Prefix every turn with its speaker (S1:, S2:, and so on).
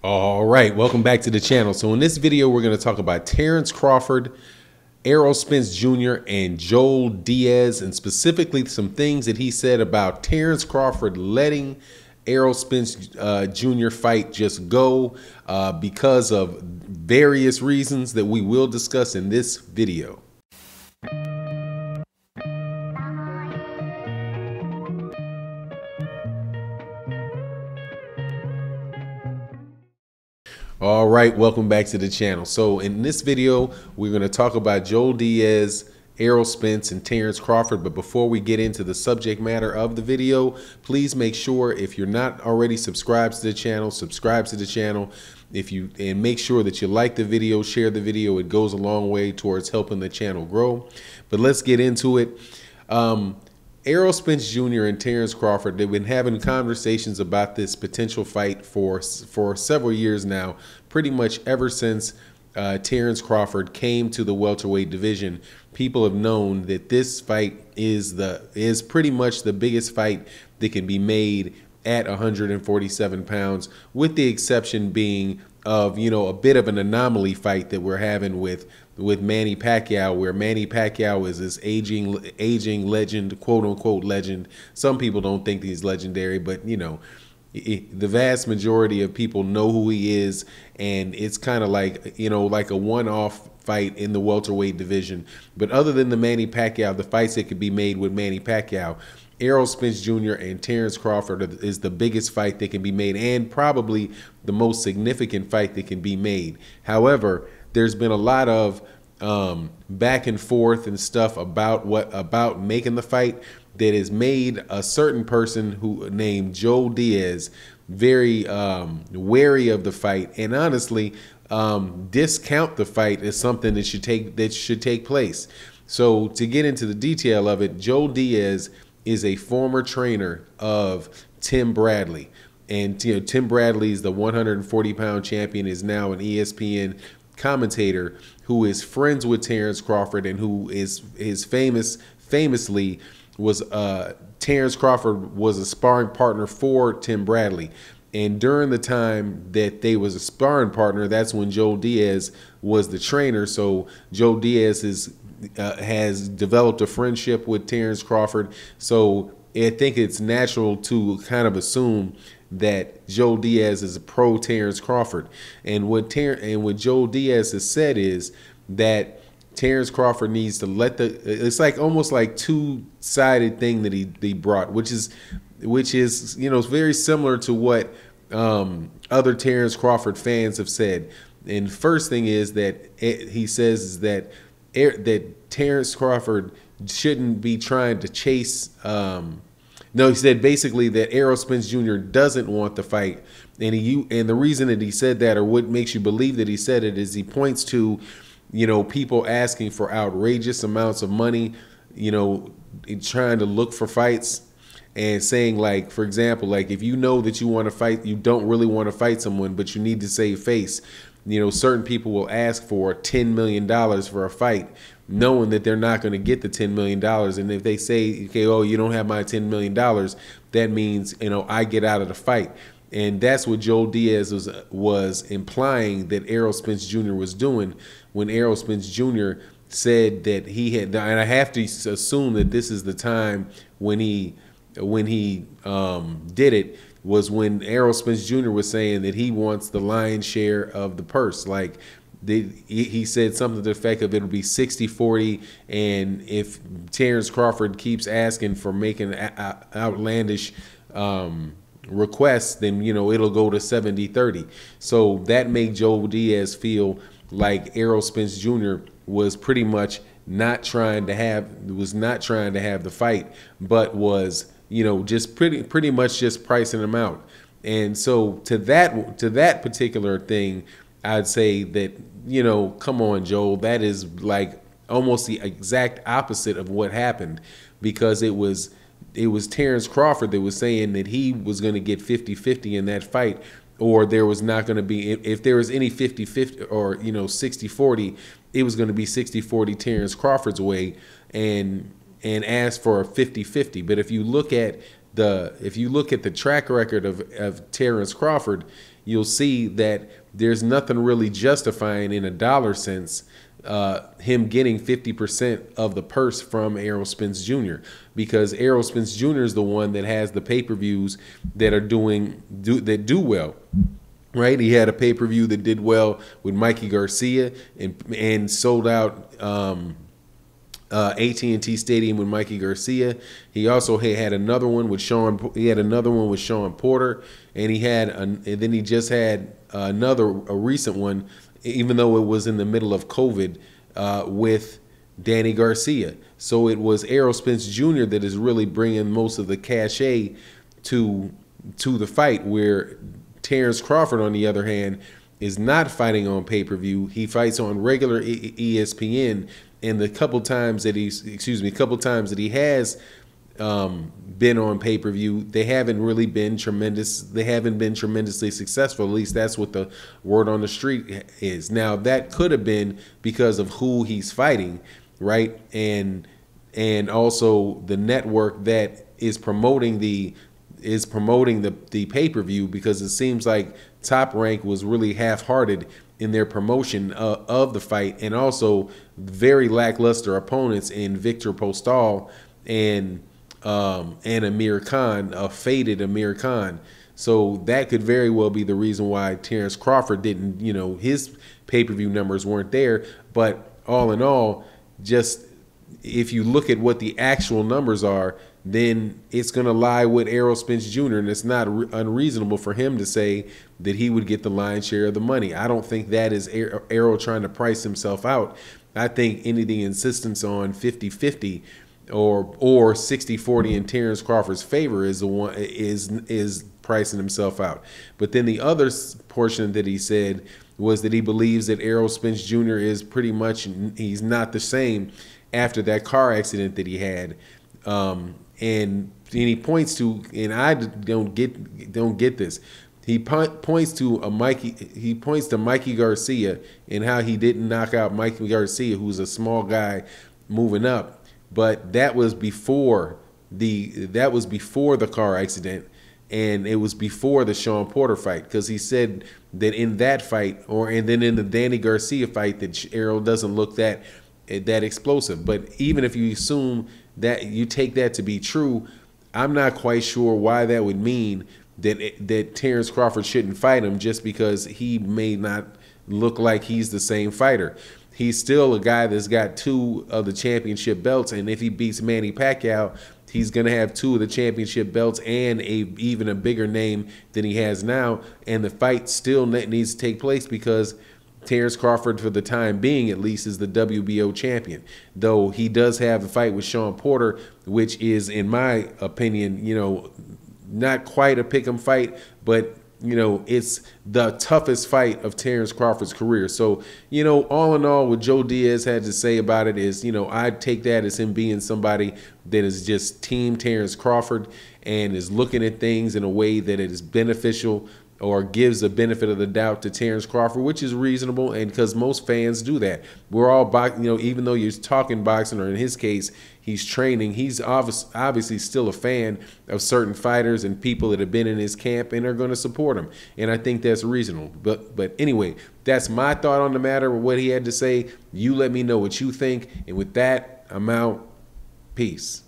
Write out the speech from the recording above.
S1: All right, welcome back to the channel. So in this video, we're going to talk about Terence Crawford, Errol Spence Jr., and Joe Diaz, and specifically some things that he said about Terence Crawford letting Errol Spence Jr. fight just go because of various reasons that we will discuss in this video. All right, welcome back to the channel. So in this video, we're going to talk about Joe Diaz, Errol Spence, and Terence Crawford. But before we get into the subject matter of the video, please make sure, if you're not already subscribed to the channel, subscribe to the channel. And make sure that you like the video, share the video. It goes a long way towards helping the channel grow. But let's get into it. Errol Spence Jr. and Terence Crawford, they've been having conversations about this potential fight for several years now, pretty much ever since Terence Crawford came to the welterweight division. People have known that this fight is pretty much the biggest fight that can be made at 147 pounds, with the exception being of, a bit of an anomaly fight that we're having with Manny Pacquiao, where Manny Pacquiao is this aging legend, quote unquote legend. Some people don't think he's legendary, but the vast majority of people know who he is, and it's kind of like, like a one-off fight in the welterweight division. But other than the Manny Pacquiao, the fights that could be made with Manny Pacquiao, Errol Spence Jr. and Terence Crawford is the biggest fight that can be made, and probably the most significant fight that can be made. However, there's been a lot of back and forth and stuff about making the fight that has made a certain person named Joe Diaz very wary of the fight, and honestly discount the fight as something that should take place. So to get into the detail of it, Joe Diaz is a former trainer of Tim Bradley, and Tim Bradley is the 140-pound champion, is now an ESPN commentator who is friends with Terence Crawford, and who is famously was Terence Crawford was a sparring partner for Tim Bradley. And during the time that they was a sparring partner, that's when Joe Diaz was the trainer. So Joe Diaz has developed a friendship with Terence Crawford. So I think it's natural to kind of assume that Joe Diaz is a pro Terence Crawford. And what Joe Diaz has said is that Terence Crawford needs to it's like almost like two-sided thing that he brought, which is it's very similar to what other Terence Crawford fans have said. And first thing is that he says is that Terence Crawford shouldn't be trying to chase. No, he said basically that Errol Spence Jr. doesn't want the fight, and the reason that he said that, or what makes you believe that he said it, is he points to people asking for outrageous amounts of money, trying to look for fights, and saying, like, for example, like, if you know that you want to fight, you don't really want to fight someone, but you need to save face, certain people will ask for $10 million for a fight, knowing that they're not going to get the $10 million. And if they say, okay, oh, you don't have my $10 million, that means, I get out of the fight. And that's what Joe Diaz was implying that Errol Spence Jr. was doing when Errol Spence Jr. said that he had, and I have to assume that this is the time when he did it, was when Errol Spence Jr. was saying that he wants the lion's share of the purse. Like, he said something to the effect of it'll be 60-40, and if Terence Crawford keeps asking for making outlandish requests, then it'll go to 70-30. So that made Joe Diaz feel like Errol Spence Jr. was pretty much not trying to have the fight, but was just pretty much just pricing him out. And so to that particular thing, I'd say that, come on, Joel, that is like almost the exact opposite of what happened, because it was Terence Crawford that was saying that he was going to get 50-50 in that fight, or there was not going to be, if there was any 50-50 or 60-40, it was going to be 60-40 Terence Crawford's way, and ask for a 50-50. But if you look at the track record of Terence Crawford, you'll see that there's nothing really justifying in a dollar sense him getting 50% of the purse from Errol Spence Jr. because Errol Spence Jr. is the one that has the pay-per-views that are that do well. Right, he had a pay-per-view that did well with Mikey Garcia and sold out AT&T Stadium with Mikey Garcia. He also had another one with Sean. He had another one with Sean Porter, and and then he just had a recent one, even though it was in the middle of COVID, with Danny Garcia. So it was Errol Spence Jr. that is really bringing most of the cachet to the fight, where Terence Crawford, on the other hand, is not fighting on pay-per-view. He fights on regular ESPN, and the couple times that he has been on pay-per-view, they haven't really been tremendous. They haven't been tremendously successful. At least that's what the word on the street is. Now, that could have been because of who he's fighting, right? And also the network that is promoting the pay-per-view, because it seems like Top Rank was really half-hearted in their promotion of the fight, and also very lackluster opponents in Victor Postal and Amir Khan, a faded Amir Khan. So that could very well be the reason why Terence Crawford didn't, his pay-per-view numbers weren't there. But all in all, just if you look at what the actual numbers are, then it's going to lie with Errol Spence Jr., and it's not unreasonable for him to say that he would get the lion's share of the money. I don't think that is Errol trying to price himself out. I think anything insistence on 50-50 or 60-40 in Terence Crawford's favor is pricing himself out. But then the other portion that he said was that he believes that Errol Spence Jr. is pretty much, he's not the same after that car accident that he had. And he points to, and I don't get this. He points to Mikey Garcia and how he didn't knock out Mikey Garcia, who's a small guy moving up. But that was before the car accident, and it was before the Sean Porter fight, because he said that in that fight, and then in the Danny Garcia fight, that Errol doesn't look that explosive. But even if you assume that, you take that to be true, I'm not quite sure why that would mean that Terence Crawford shouldn't fight him just because he may not look like he's the same fighter. He's still a guy that's got 2 of the championship belts, and if he beats Manny Pacquiao, he's going to have 2 of the championship belts and even a bigger name than he has now. And the fight still needs to take place because Terence Crawford, for the time being at least, is the WBO champion. Though he does have a fight with Sean Porter, which is, in my opinion, not quite a pick'em fight, but it's the toughest fight of Terence Crawford's career. So, all in all, what Joe Diaz had to say about it is, I take that as him being somebody that is just team Terence Crawford and is looking at things in a way that it is beneficial or gives the benefit of the doubt to Terence Crawford, which is reasonable, and because most fans do that. We're all, even though you're talking boxing, or in his case, he's training, he's obviously still a fan of certain fighters and people that have been in his camp and are going to support him. And I think that's reasonable. But anyway, that's my thought on the matter of what he had to say. You let me know what you think. And with that, I'm out. Peace.